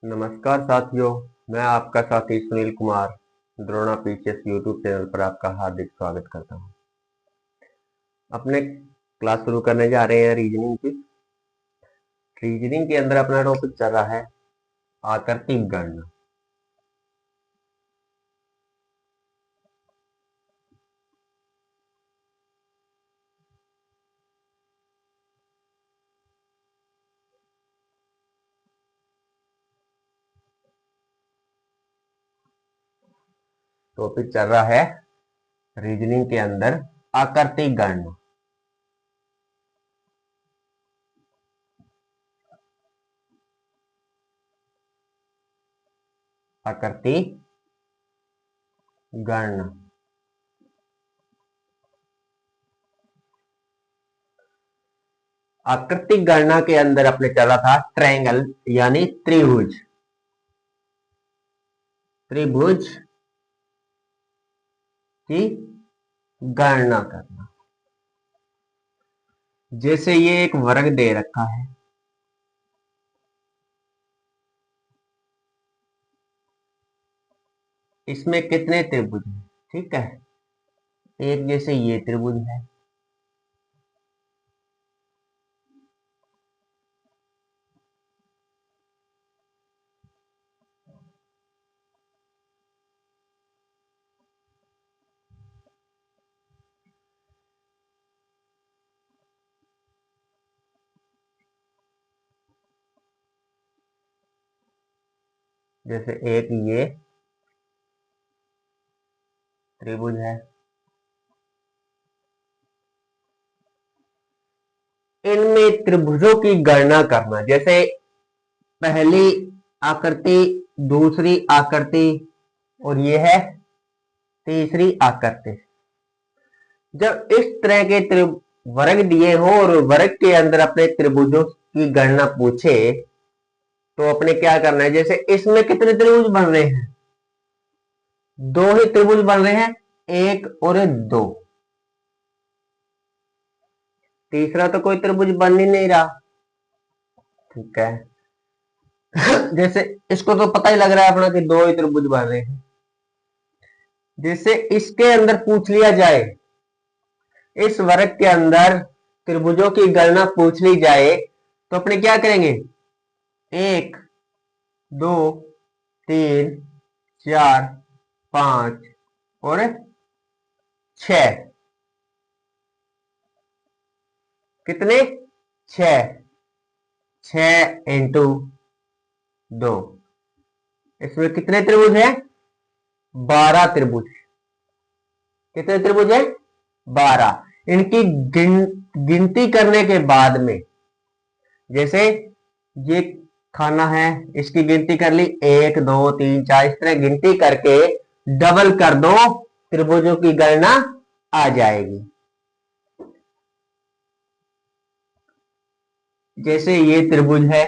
नमस्कार साथियों, मैं आपका साथी Sunil Kumar Drona PCS YouTube channel पर आपका हार्दिक स्वागत करता हूं। अपने क्लास शुरू करने जा रहे हैं रीजनिंग की। रीजनिंग के अंदर अपना टॉपिक चल रहा है आकृतिक गणना। टॉपिक चल रहा है रीजनिंग के अंदर आकृतिक गणना। आकृतिक गणना आकृतिक गणना के अंदर अपने चला था ट्रायंगल यानी त्रिभुज। त्रिभुज की गणना करना। जैसे ये एक वर्ग दे रखा है, इसमें कितने त्रिभुज हैं? ठीक है, एक जैसे ये त्रिभुज है, जैसे एक ये त्रिभुज है। इनमें त्रिभुजों की गणना करना, जैसे पहली आकृति, दूसरी आकृति और ये है तीसरी आकृति। जब इस तरह के वर्ग दिए हो और वर्ग के अंदर अपने त्रिभुजों की गणना पूछे तो अपने क्या करना है? जैसे इसमें कितने त्रिभुज बन रहे हैं? दो ही त्रिभुज बन रहे हैं, एक और दो। तीसरा तो कोई त्रिभुज बन ही नहीं रहा। ठीक है, जैसे इसको तो पता ही लग रहा है अपना कि दो ही त्रिभुज बन रहे हैं। जैसे इसके अंदर पूछ लिया जाए, इस वर्ग के अंदर त्रिभुजों की गणना पूछ ली जाए तो अपने क्या करेंगे? एक, दो, तीन, चार, पांच और छह। कितने? छह। छह इंटू दो, इसमें कितने त्रिभुज हैं? 12 त्रिभुज। कितने त्रिभुज हैं? 12। इनकी गिनती करने के बाद में, जैसे ये खाना है, इसकी गिनती कर ली, 1 2 3 4, इस तरह गिनती करके डबल कर दो, त्रिभुजों की गणना आ जाएगी। जैसे ये त्रिभुज है,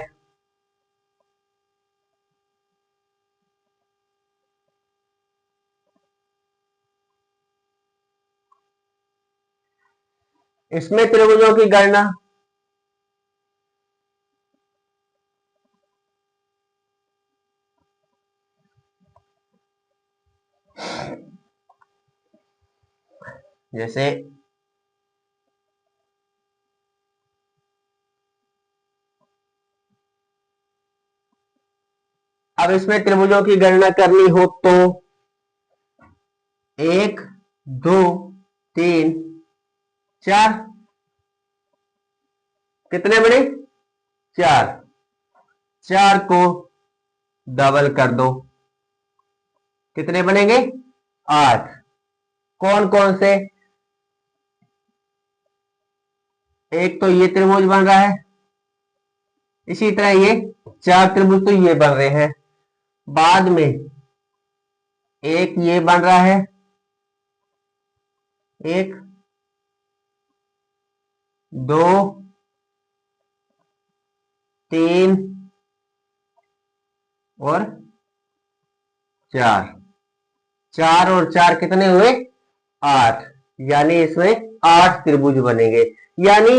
इसमें त्रिभुजों की गणना, जैसे अब इसमें त्रिभुजों की गणना करनी हो तो 1 2 3 4, कितने बने? 4। 4 को डबल कर दो, कितने बनेंगे? 8। कौन कौन से? एक तो ये त्रिभुज बन रहा है, इसी तरह ये 4 त्रिभुज तो ये बन रहे हैं। बाद में एक ये बन रहा है, एक, दो, तीन और 4। 4 और 4 कितने हुए? 8। यानी इसमें 8 त्रिभुज बनेंगे। यानी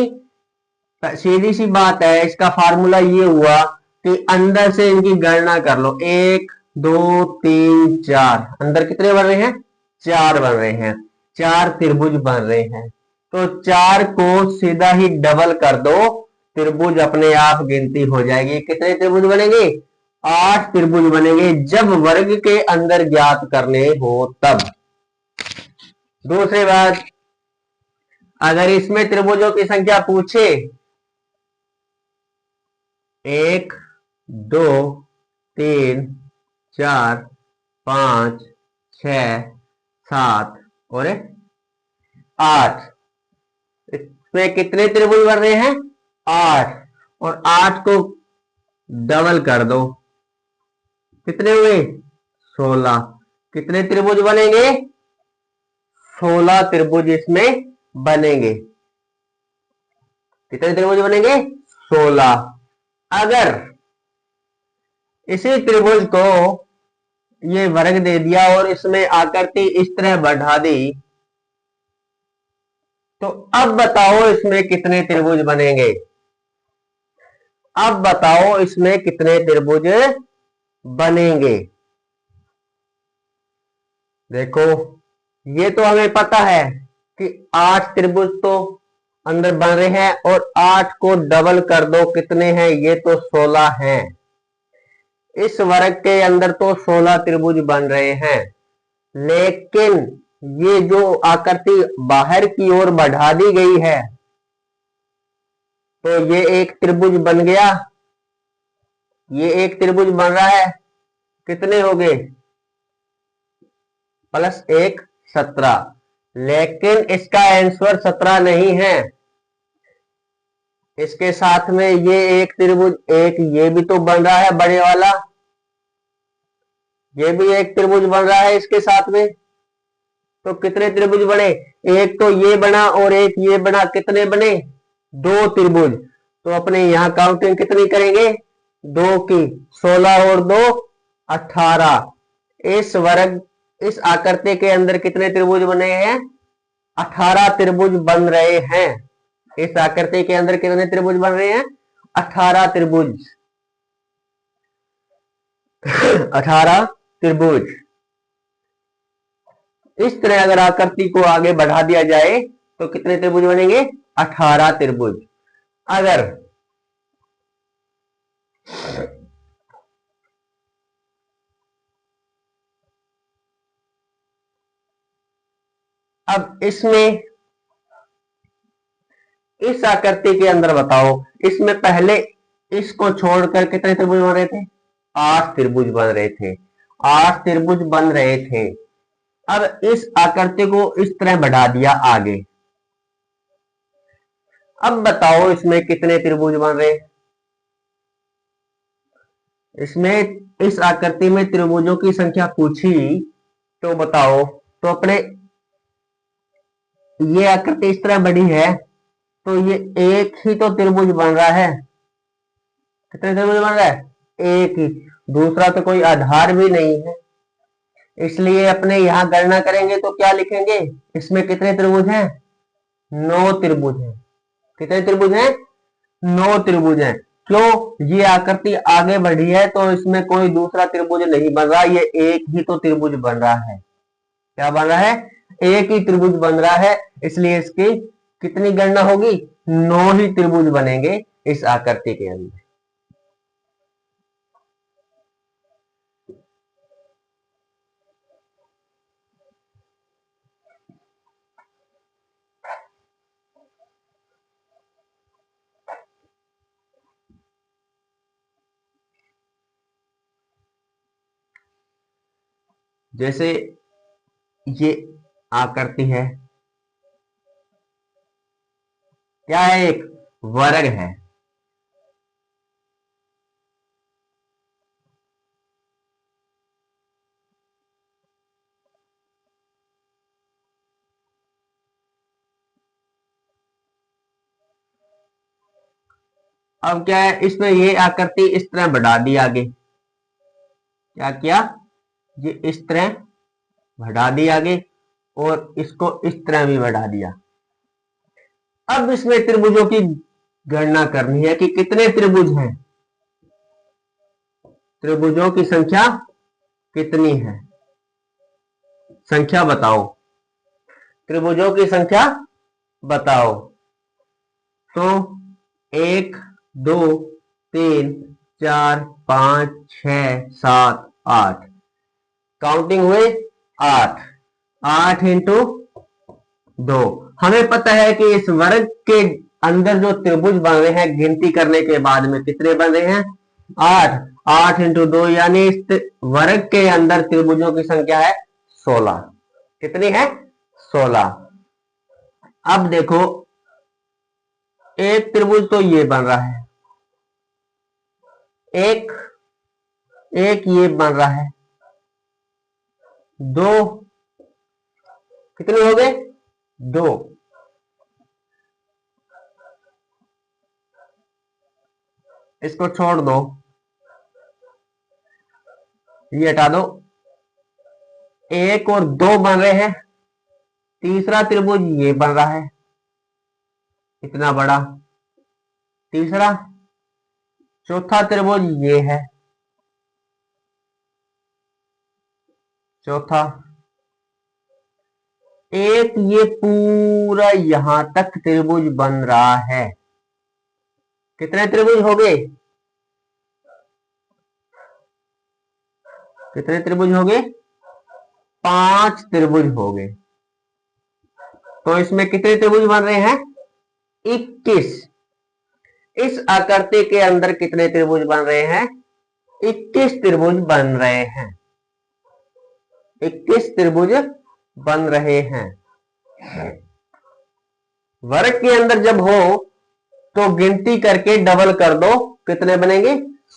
सीधी सी बात है, इसका फार्मूला ये हुआ कि अंदर से इनकी गणना कर लो। 1 2 3 4, अंदर कितने बन रहे हैं? 4 बन रहे हैं। 4 त्रिभुज बन रहे हैं। तो 4 को सीधा ही डबल कर दो, त्रिभुज अपने आप गिनती हो जाएगी। कितने त्रिभुज बनेंगे? 8 त्रिभुज बनेंगे, जब वर्ग के अंदर ज्ञात करने हो तब। दूसरी बात, अगर इसमें त्रिभुजों की संख्या पूछे 1 2 3 4 5 6 7 और 8, इसमें कितने त्रिभुज बन रहे हैं? 8, और 8 को डबल कर दो, कितने हुए? 16। कितने त्रिभुज बनेंगे? 16 त्रिभुज इसमें बनेंगे। कितने त्रिभुज बनेंगे? 16। अगर इसी त्रिभुज को ये वर्ग दे दिया और इसमें आकृति इस तरह बढ़ा दी, तो अब बताओ इसमें कितने त्रिभुज बनेंगे? अब बताओ इसमें कितने त्रिभुज बनेंगे? देखो, ये तो हमें पता है कि 8 त्रिभुज तो अंदर बन रहे हैं, और 8 को डबल कर दो, कितने हैं? ये तो 16 हैं। इस वर्ग के अंदर तो 16 त्रिभुज बन रहे हैं, लेकिन ये जो आकृति बाहर की ओर बढ़ा दी गई है, तो ये एक त्रिभुज बन गया, ये एक त्रिभुज बन रहा है। कितने हो गए? +1 17। लेकिन इसका आंसर 17 नहीं है। इसके साथ में ये एक त्रिभुज, एक ये भी तो बन रहा है बड़े वाला, ये भी एक त्रिभुज बन रहा है इसके साथ में। तो कितने त्रिभुज बने? एक तो ये बना और एक ये बना, कितने बने? 2 त्रिभुज। तो अपने यहां काउंटिंग कितनी करेंगे? 2 की। 16 और 2 18। इस वर्ग, इस आकृति के अंदर कितने त्रिभुज बने हैं? 18 त्रिभुज बन रहे हैं। इस आकृति के अंदर कितने त्रिभुज बन रहे हैं? 18 त्रिभुज। 18 त्रिभुज। इस तरह अगर आकृति को आगे बढ़ा दिया जाए तो कितने त्रिभुज बनेंगे? 18 त्रिभुज। अगर अब इसमें, इस आकृति के अंदर बताओ, इसमें पहले इसको छोड़कर कितने त्रिभुज बन रहे थे? 8 त्रिभुज बन रहे थे। 8 त्रिभुज बन रहे थे। अब इस आकृति को इस तरह बढ़ा दिया आगे। अब बताओ इसमें कितने त्रिभुज बन रहे? इसमें, इस आकृति में त्रिभुजों की संख्या पूछी तो बताओ। तो अपने ये आकृति इस तरह बड़ी है, तो ये एक ही तो त्रिभुज बन रहा है। कितने त्रिभुज बन रहा है? एक ही। दूसरा तो कोई आधार भी नहीं है, इसलिए अपने यहां गणना करेंगे तो क्या लिखेंगे? इसमें कितने त्रिभुज हैं? 9 त्रिभुज हैं। कितने त्रिभुज हैं? 9 त्रिभुज हैं। क्यों? ये आकृति आगे बढ़ी है तो इसमें कोई दूसरा त्रिभुज नहीं बन रहा, ये एक ही तो त्रिभुज बन रहा है। क्या बन रहा है? एक ही त्रिभुज बन रहा है, इसलिए इसकी कितनी गणना होगी? 9 ही त्रिभुज बनेंगे इस आकृति के अंदर। जैसे ये आकृति है, क्या है? एक वर्ग है। अब क्या है? इसमें ये आकृति इस तरह बढ़ा दी आगे। क्या किया? ये इस तरह बढ़ा दी आगे, और इसको इस तरह भी बढ़ा दिया। अब इसमें त्रिभुजों की गणना करनी है कि कितने त्रिभुज हैं। त्रिभुजों की संख्या कितनी है? संख्या बताओ, त्रिभुजों की संख्या बताओ। तो 1 2 3 4 5 6 7 8, काउंटिंग हुए 8। 8 × 2। हमें पता है कि इस वर्ग के अंदर जो त्रिभुज बन रहे हैं, गिनती करने के बाद में कितने बन रहे हैं? 8। 8 × 2 यानी इस वर्ग के अंदर त्रिभुजों की संख्या है 16। कितनी है? 16। अब देखो, एक त्रिभुज तो ये बन रहा है, एक एक ये बन रहा है, दो कितने हो गए? 2। इसको छोड़ दो, ये हटा दो। 1 और 2 बन रहे हैं, तीसरा त्रिभुज ये बन रहा है, इतना बड़ा। तीसरा, चौथा त्रिभुज ये है, चौथा। एक ये पूरा यहां तक त्रिभुज बन रहा है। कितने त्रिभुज हो गए? कितने त्रिभुज हो गए? 5 त्रिभुज हो गए। तो इसमें कितने त्रिभुज बन रहे हैं? 21। इस आकृति के अंदर कितने त्रिभुज बन रहे हैं? 21 त्रिभुज बन रहे हैं। 21 त्रिभुज बन रहे हैं। वर्ग के अंदर जब हो तो गिनती करके डबल कर दो, कितने बनेंगे?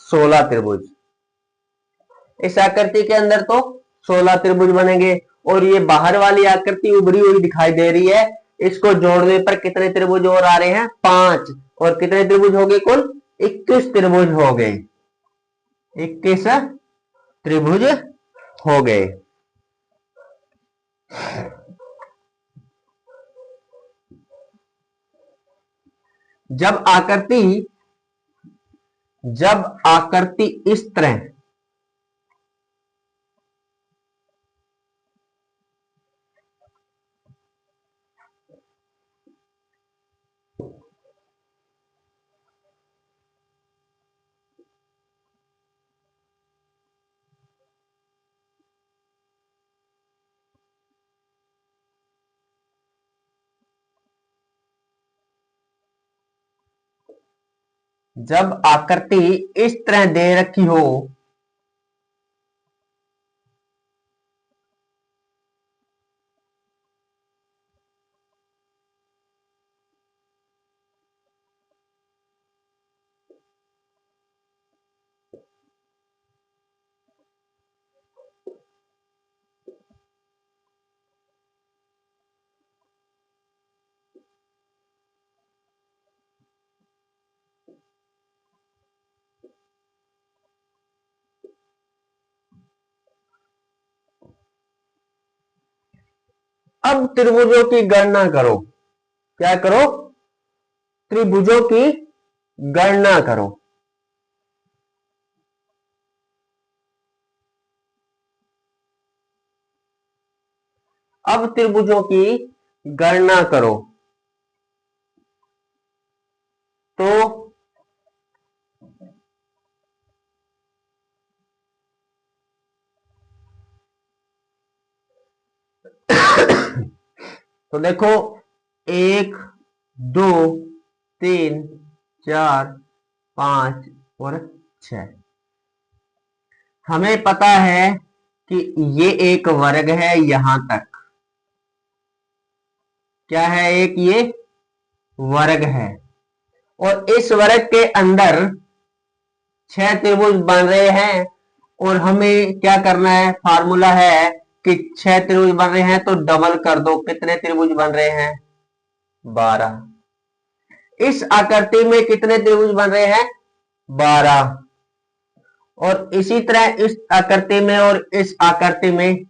16 त्रिभुज। इस आकृति के अंदर तो 16 त्रिभुज बनेंगे। और ये बाहर वाली आकृति उभरी हुई दिखाई दे रही है, इसको जोड़ने पर कितने त्रिभुज और आ रहे हैं? 5। और कितने त्रिभुज हो गए कुल? 21 त्रिभुज हो गए। 21 त्रिभुज हो गए। जब आकृति इस तरह जब आकृति इस तरह दे रखी हो, अब त्रिभुजों की गणना करो। क्या करो? त्रिभुजों की गणना करो। अब त्रिभुजों की गणना करो। तो तो देखो, 1 2 3 4 5 और 6। हमें पता है कि ये एक वर्ग है यहां तक। क्या है? एक ये वर्ग है। और इस वर्ग के अंदर 6 त्रिभुज बन रहे हैं। और हमें क्या करना है? फार्मूला है कि 6 त्रिभुज बन रहे हैं तो डबल कर दो, कितने त्रिभुज बन रहे हैं? 12। इस आकृति में कितने त्रिभुज बन रहे हैं? 12। और इसी तरह इस आकृति में और इस आकृति में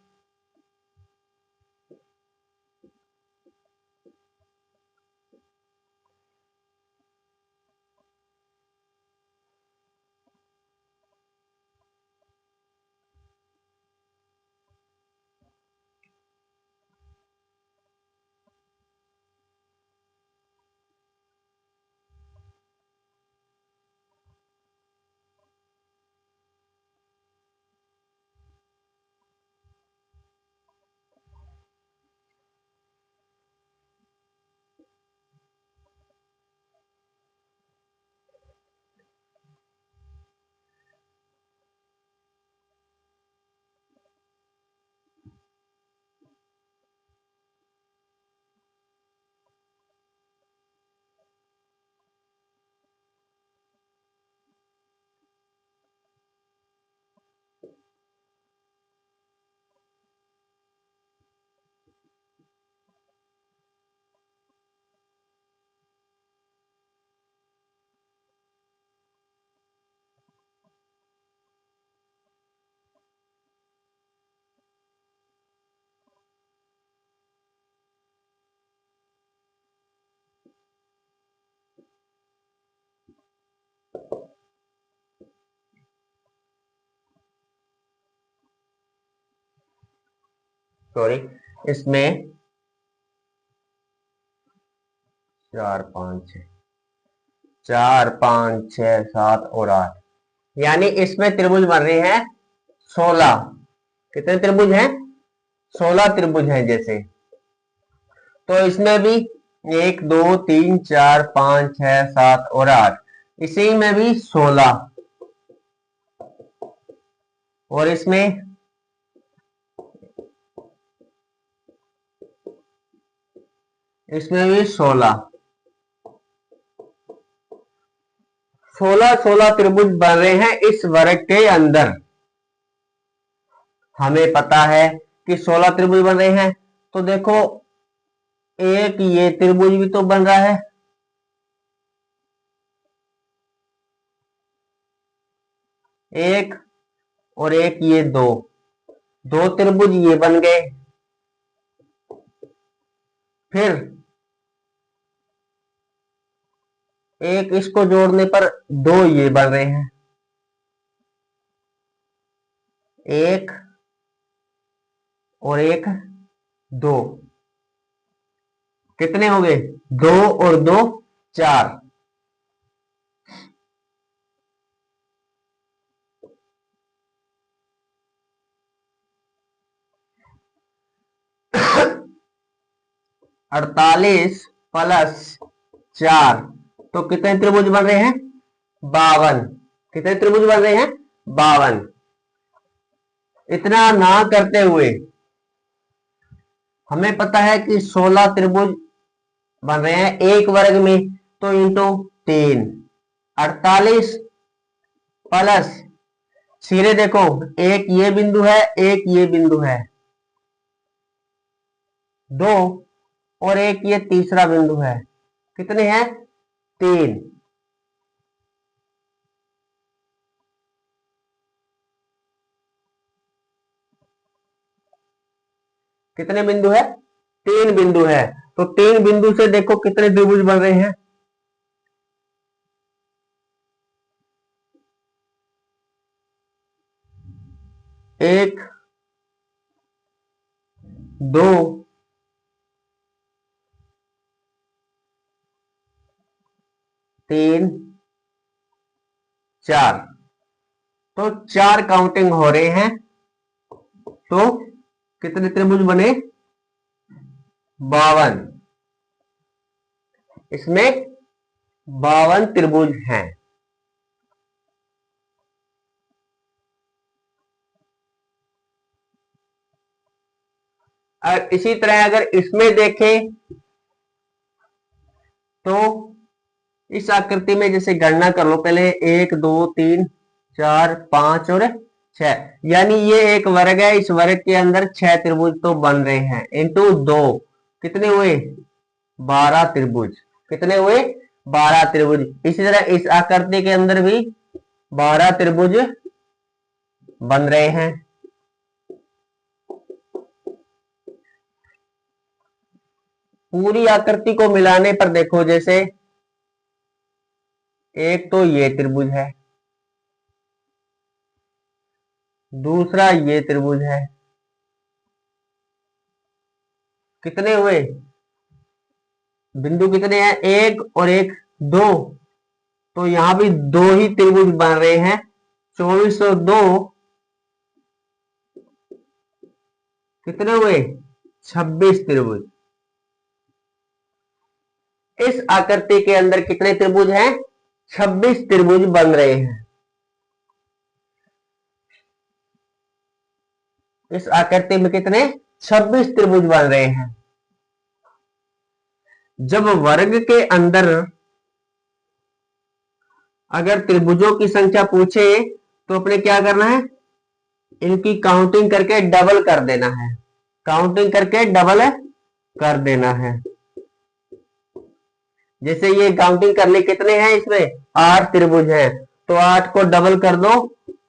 सॉरी, इसमें 4 5 6, 4 5 6 7 और 8, यानी इसमें त्रिभुज बन रहे हैं 16। कितने त्रिभुज हैं? 16 त्रिभुज हैं जैसे। तो इसमें भी 1 2 3 4 5 6 7 और 8, इसी में भी 16, और इसमें भी 16। 16 त्रिभुज बन रहे हैं इस वर्ग के अंदर। हमें पता है कि 16 त्रिभुज बन रहे हैं, तो देखो एक ये त्रिभुज भी तो बन रहा है, एक, और एक ये दो, दो त्रिभुज ये बन गए। फिर एक इसको जोड़ने पर दो ये बन रहे हैं, एक और एक दो, कितने हो गए? दो और दो 4। अड़तालीस प्लस 4, तो कितने त्रिभुज बन रहे हैं? 52। कितने त्रिभुज बन रहे हैं? 52। इतना ना करते हुए हमें पता है कि 16 त्रिभुज बन रहे हैं एक वर्ग में, तो इंटू 3, 48 प्लस, सीधे देखो एक ये बिंदु है, एक ये बिंदु है, दो, और एक ये तीसरा बिंदु है, कितने हैं? 3। कितने बिंदु है? 3 बिंदु है। तो 3 बिंदु से देखो कितने त्रिभुज बन रहे हैं? एक, दो, तीन, 4, तो 4 काउंटिंग हो रहे हैं। तो कितने त्रिभुज बने? 52। इसमें 52 त्रिभुज हैं। और इसी तरह अगर इसमें देखें तो इस आकृति में जैसे गणना कर लो पहले, 1 2 3 4 5 और 6, यानी ये एक वर्ग है, इस वर्ग के अंदर 6 त्रिभुज तो बन रहे हैं, इंटू 2, कितने हुए? 12 त्रिभुज। कितने हुए? 12 त्रिभुज। इसी तरह इस आकृति के अंदर भी 12 त्रिभुज बन रहे हैं। पूरी आकृति को मिलाने पर देखो, जैसे एक तो ये त्रिभुज है, दूसरा ये त्रिभुज है, कितने हुए? बिंदु कितने हैं? एक और एक दो, तो यहां भी दो ही त्रिभुज बन रहे हैं। 2402 कितने हुए? 26 त्रिभुज। इस आकृति के अंदर कितने त्रिभुज हैं? 26 त्रिभुज बन रहे हैं। इस आकृति में कितने? 26 त्रिभुज बन रहे हैं। जब वर्ग के अंदर अगर त्रिभुजों की संख्या पूछे तो अपने क्या करना है? इनकी काउंटिंग करके डबल कर देना है। काउंटिंग करके डबल कर देना है। जैसे ये काउंटिंग कर ली, कितने हैं इसमें? 8 त्रिभुज हैं, तो 8 को डबल कर दो,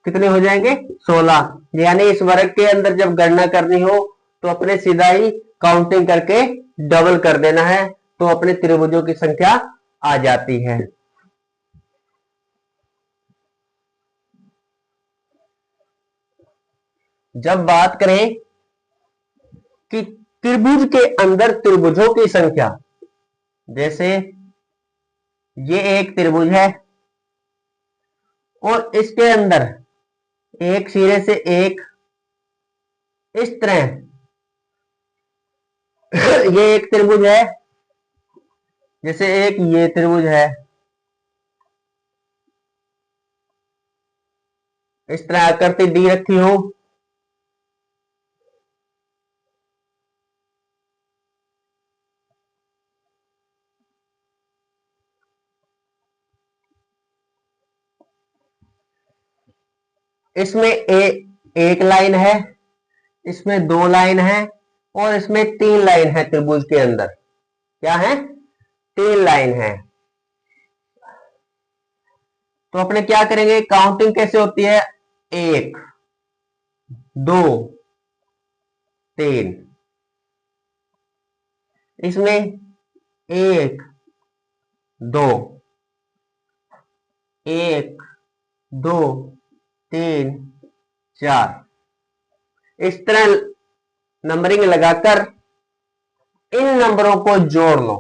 कितने हो जाएंगे? 16। यानी इस वर्ग के अंदर जब गणना करनी हो तो अपने सीधा ही काउंटिंग करके डबल कर देना है, तो अपने त्रिभुजों की संख्या आ जाती है। जब बात करें कि त्रिभुज के अंदर त्रिभुजों की संख्या, जैसे ये एक त्रिभुज है और इसके अंदर एक सिरे से एक, इस तरह ये एक त्रिभुज है, जैसे एक ये त्रिभुज है, इस तरह आकृति दी रखी हो, इसमें एक लाइन है, इसमें दो लाइन है और इसमें तीन लाइन है। त्रिभुज के अंदर क्या है? तीन लाइन है। तो अपने क्या करेंगे, काउंटिंग कैसे होती है? एक, दो, तीन। इसमें एक, दो, एक, दो, तीन, चार, इस तरह नंबरिंग लगाकर इन नंबरों को जोड़ लो।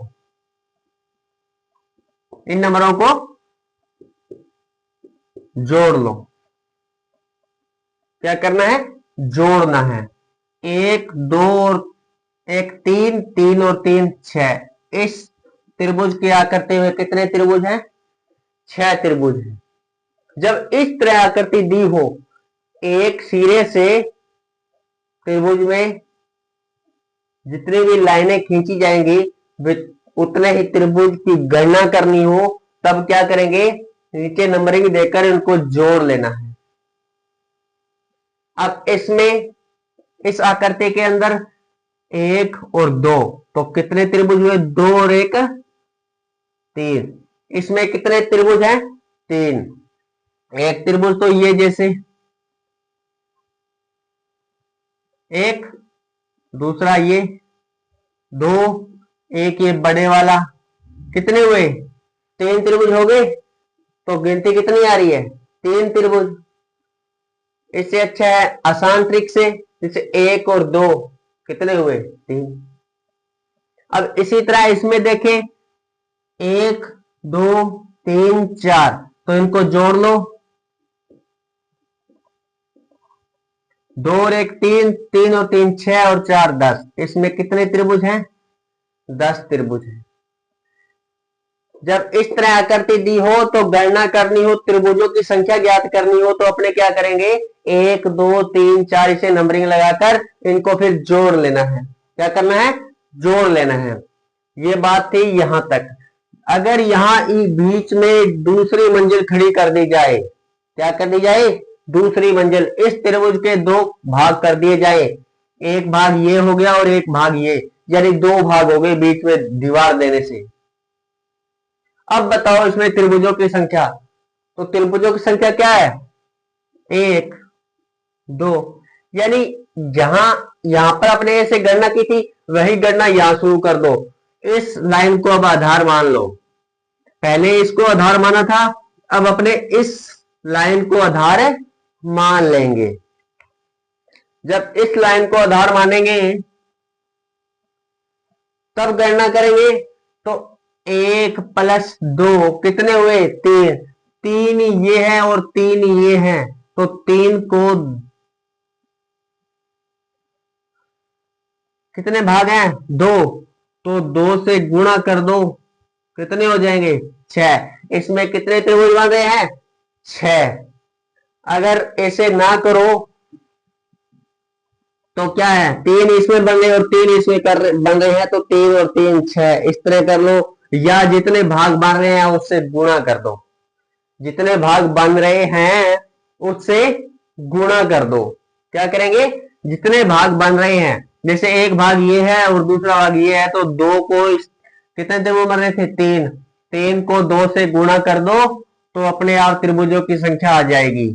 इन नंबरों को जोड़ लो। क्या करना है? जोड़ना है। एक, दो और एक, तीन, तीन और तीन, छह। इस त्रिभुज की आकृति में कितने त्रिभुज हैं? छह त्रिभुज हैं। जब इस तरह आकृति दी हो, एक सिरे से त्रिभुज में जितनी भी लाइनें खींची जाएंगी उतने ही त्रिभुज की गणना करनी हो, तब क्या करेंगे? नीचे नंबरिंग देकर इनको जोड़ लेना है। अब इसमें इस आकृति के अंदर एक और दो, तो कितने त्रिभुज हुए? दो और एक, तीन। इसमें कितने त्रिभुज हैं? तीन। एक त्रिभुज तो ये जैसे एक, दूसरा ये दो, एक ये बड़े वाला, कितने हुए? तीन त्रिभुज हो गए। तो गिनती कितनी आ रही है? तीन त्रिभुज। इससे अच्छा है आसान ट्रिक से, जैसे एक और दो, कितने हुए? तीन। अब इसी तरह इसमें देखें, एक, दो, तीन, चार, तो इनको जोड़ लो। दो और एक तीन, तीन और तीन छह और चार 10। इसमें कितने त्रिभुज हैं? 10 त्रिभुज हैं। जब इस तरह आकृति दी हो तो गणना करनी हो, त्रिभुजों की संख्या ज्ञात करनी हो, तो अपने क्या करेंगे? एक, दो, तीन, चार, इसे नंबरिंग लगाकर इनको फिर जोड़ लेना है। क्या करना है? जोड़ लेना है। ये बात थी यहां तक। अगर यहां बीच में दूसरी मंजिल खड़ी कर दी जाए, क्या कर दी जाए? दूसरी मंजिल। इस त्रिभुज के दो भाग कर दिए जाए, एक भाग ये हो गया और एक भाग ये, यानी दो भाग हो गए बीच में दीवार देने से। अब बताओ इसमें त्रिभुजों की संख्या। तो त्रिभुजों की संख्या क्या है? एक, दो, यानी जहां यहां पर अपने ऐसे गणना की थी, वही गणना यहां शुरू कर दो। इस लाइन को अब आधार मान लो। पहले इसको आधार माना था, अब अपने इस लाइन को आधार मान लेंगे। जब इस लाइन को आधार मानेंगे तब गणना करेंगे। तो एक प्लस दो कितने हुए? तीन। तीन ये है और तीन ये है, तो तीन को कितने भाग हैं? दो। तो दो से गुणा कर दो, कितने हो जाएंगे? छह। इसमें कितने त्रिभुज बन रहे हैं? छह। अगर ऐसे ना करो तो क्या है? तीन इसमें बन गए और तीन इसमें बन रहे हैं, तो तीन और तीन छह। इस तरह कर लो, या जितने भाग बन रहे हैं उससे गुणा कर दो। जितने भाग बन रहे हैं उससे गुणा कर दो। क्या करेंगे? जितने भाग बन रहे हैं, जैसे एक भाग ये है और दूसरा भाग ये है, तो दो को कितने त्रिभुज बन रहे थे? तीन। तीन को दो से गुणा कर दो तो अपने आप त्रिभुजों की संख्या आ जाएगी।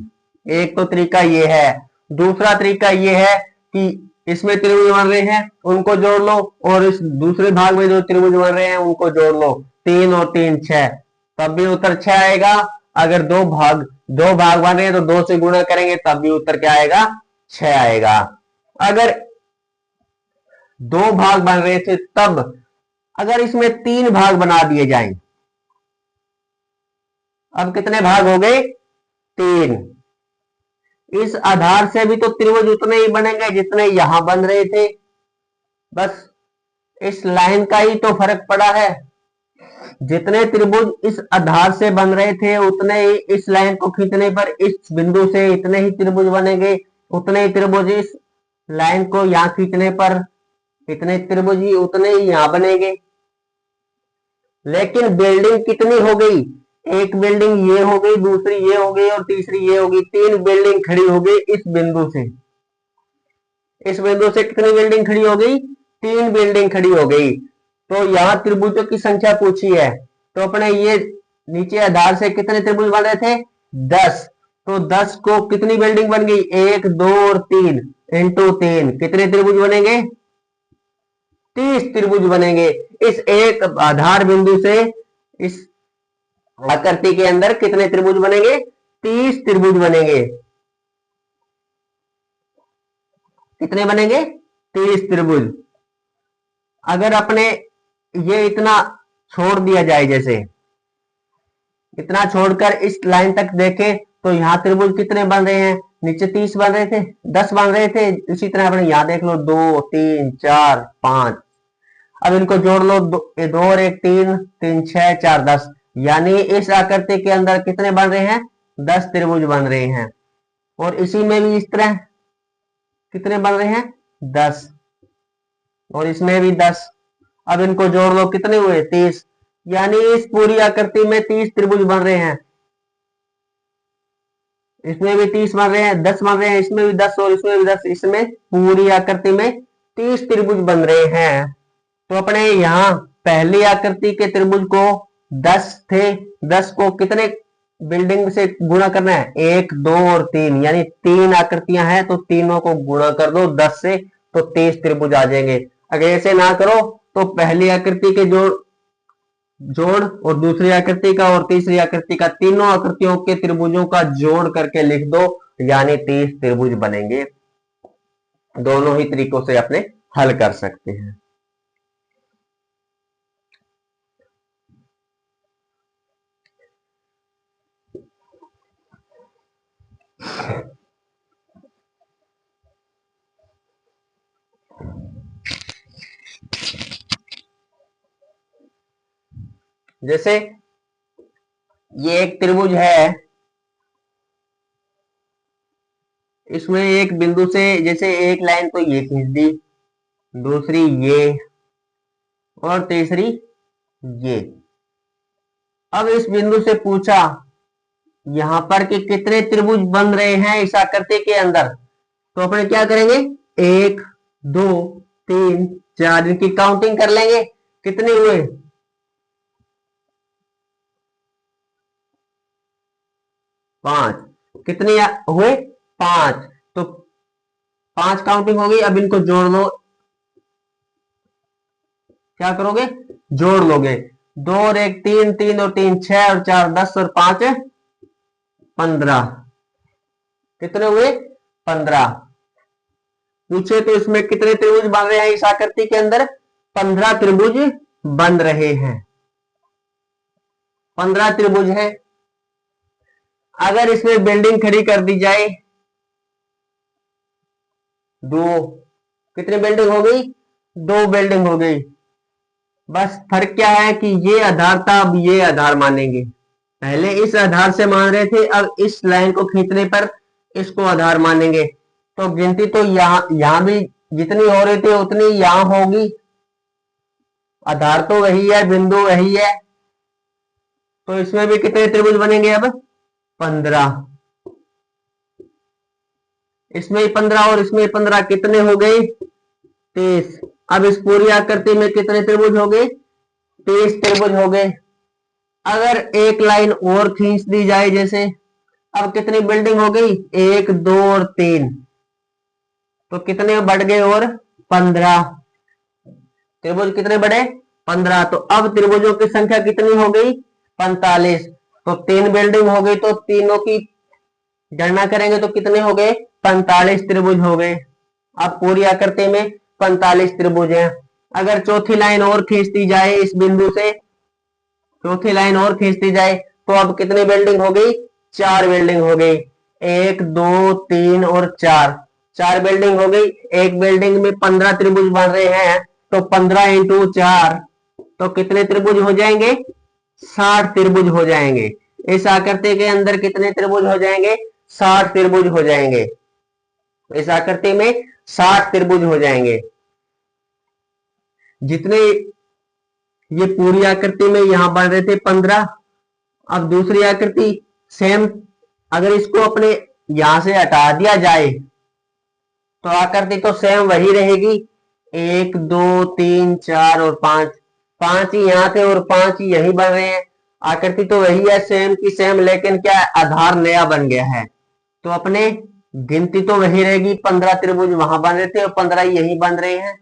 एक तो तरीका ये है। दूसरा तरीका ये है कि इसमें त्रिभुज बन रहे हैं उनको जोड़ लो, और इस दूसरे भाग में जो त्रिभुज बन रहे हैं उनको जोड़ लो। तीन और तीन छह, तब भी उत्तर छह आएगा। अगर दो भाग बन रहे हैं तो दो से गुणा करेंगे तब भी उत्तर क्या आएगा? छह आएगा। अगर 2 भाग बन रहे थे तब, अगर इसमें 3 भाग बना दिए जाएं, अब कितने भाग हो गए? 3। इस आधार से भी तो त्रिभुज उतने ही बनेंगे जितने यहां बन रहे थे, बस इस लाइन का ही तो फर्क पड़ा है। जितने त्रिभुज इस आधार से बन रहे थे उतने ही इस लाइन को खींचने पर इस बिंदु से इतने ही त्रिभुज बनेंगे, उतने ही त्रिभुज इस लाइन को यहां खींचने पर इतने त्रिभुज ही उतने ही यहां बनेंगे। लेकिन बिल्डिंग कितनी हो गई? एक बिल्डिंग ये हो गई, दूसरी ये हो गई और तीसरी ये हो गई। 3 बिल्डिंग खड़ी हो गई इस बिंदु से। इस बिंदु से कितनी बिल्डिंग खड़ी हो गई? 3 बिल्डिंग खड़ी हो गई। तो यहां त्रिभुजों की संख्या पूछी है, तो अपने ये नीचे आधार से कितने त्रिभुज बन रहे थे? 10। तो 10 को कितनी बिल्डिंग बन गई? 1, 2 और 3 इंटू 3 कितने त्रिभुज बनेंगे? 30 त्रिभुज बनेंगे। इस एक आधार बिंदु से इस आकृति के अंदर कितने त्रिभुज बनेंगे? 30 त्रिभुज बनेंगे। कितने बनेंगे? 30 त्रिभुज। अगर अपने ये इतना छोड़ दिया जाए, जैसे इतना छोड़कर इस लाइन तक देखें तो यहां त्रिभुज कितने बन रहे हैं? नीचे 30 बन रहे थे, 10 बन रहे थे। इसी तरह अपने यहां देख लो 2, 3, 4, 5। अब इनको जोड़ लो, 2 और 1 3, 3 6 4 10। यानी इस आकृति के अंदर कितने बन रहे हैं? 10 त्रिभुज बन रहे हैं। और इसी में भी इस तरह कितने बन रहे हैं? 10। और इसमें भी 10। अब इनको जोड़ लो, कितने हुए? 30। यानी इस पूरी आकृति में 30 त्रिभुज बन रहे हैं। इसमें भी 30 बन रहे हैं, 10 बन रहे हैं, इसमें भी 10 और इसमें भी 10। इसमें पूरी आकृति में 30 त्रिभुज बन रहे हैं। तो अपने यहां पहली आकृति के त्रिभुज को 10 थे, 10 को कितने बिल्डिंग से गुणा करना है? 1, 2 और 3। यानी 3 आकृतियां हैं तो तीनों को गुणा कर दो 10 से, तो 30 त्रिभुज आ जाएंगे। अगर ऐसे ना करो तो पहली आकृति के जोड़ और दूसरी आकृति का और तीसरी आकृति का, तीनों आकृतियों के त्रिभुजों का जोड़ करके लिख दो, यानी 30 त्रिभुज बनेंगे। दोनों ही तरीकों से अपने हल कर सकते हैं। जैसे ये एक त्रिभुज है, इसमें एक बिंदु से जैसे एक लाइन तो ये खींच दी, दूसरी ये और तीसरी ये। अब इस बिंदु से पूछा यहां पर कि कितने त्रिभुज बन रहे हैं इस आकृति के अंदर, तो अपने क्या करेंगे? 1, 2, 3, 4 इनकी काउंटिंग कर लेंगे। कितने हुए? 5। कितने हुए? 5। तो 5 काउंटिंग हो गई। अब इनको जोड़ लो। क्या करोगे? जोड़ लोगे। 2 और 1 3, 3 और 3 6 और 4 10 और 5 15। कितने हुए? 15। पूछे तो इसमें कितने त्रिभुज बन रहे हैं इस आकृति के अंदर? 15 त्रिभुज बन रहे हैं। 15 त्रिभुज है। अगर इसमें बिल्डिंग खड़ी कर दी जाए 2, कितनी बिल्डिंग हो गई? 2 बिल्डिंग हो गई। बस फर्क क्या है कि ये आधार था, अब ये आधार मानेंगे। पहले इस आधार से मान रहे थे, अब इस लाइन को खींचने पर इसको आधार मानेंगे। तो गिनती तो यहां भी जितनी हो रही थी उतनी यहां होगी। आधार तो वही है, बिंदु वही है। तो इसमें भी कितने त्रिभुज बनेंगे? अब 15। इसमें 15 और इसमें 15 कितने हो गए? 30। अब इस पूरी आकृति में कितने त्रिभुज हो गए? 30 त्रिभुज हो गए। अगर एक लाइन और खींच दी जाए, जैसे अब कितनी बिल्डिंग हो गई? 1, 2 और 3। तो कितने बढ़ गए? और 15 त्रिभुज। कितने बढ़े? 15। तो अब त्रिभुजों की संख्या कितनी हो गई? 45। तो 3 बिल्डिंग हो गई, तो तीनों की गणना करेंगे तो कितने हो गए? 45 त्रिभुज हो गए। अब पूरी आकृति में 45 त्रिभुज हैं। अगर चौथी लाइन और खींचती जाए इस बिंदु से, चौथी लाइन और खींचती जाए तो अब कितनी बिल्डिंग हो गई? 4 बिल्डिंग हो गई। 1 2 3 और 4, 4 बिल्डिंग हो गई। एक बिल्डिंग में 15 त्रिभुज बन रहे हैं, तो 15 इंटू 4 तो कितने त्रिभुज हो जाएंगे? 60 त्रिभुज हो जाएंगे। इस आकृति के अंदर कितने त्रिभुज हो जाएंगे? 60 त्रिभुज हो जाएंगे। इस आकृति में 60 त्रिभुज हो जाएंगे। जितने ये पूरी आकृति में यहां बन रहे थे 15, अब दूसरी आकृति सेम, अगर इसको अपने यहां से हटा दिया जाए तो आकृति तो सेम वही रहेगी। 1 2 3 4 और 5, 5 ही यहां थे और 5 ही यही बन रहे हैं। आकृति तो वही है सेम की सेम, लेकिन क्या आधार नया बन गया है। तो अपने गिनती तो वही रहेगी, 15 त्रिभुज वहां बन रहे थे और 15 यही बन रहे हैं।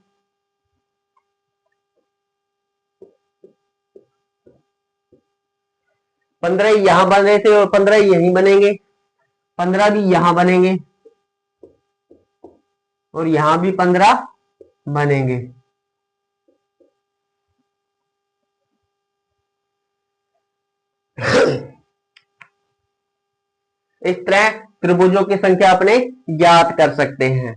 पंद्रह यहां बन रहे थे और 15 यही बनेंगे। 15 भी यहां बनेंगे और यहां भी 15 बनेंगे। इस तरह त्रिभुजों की संख्या अपने ज्ञात कर सकते हैं।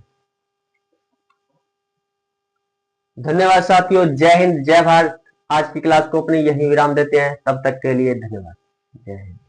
धन्यवाद साथियों, जय हिंद जय भारत। आज की क्लास को अपने यही विराम देते हैं, तब तक के लिए धन्यवाद। जय हिंद।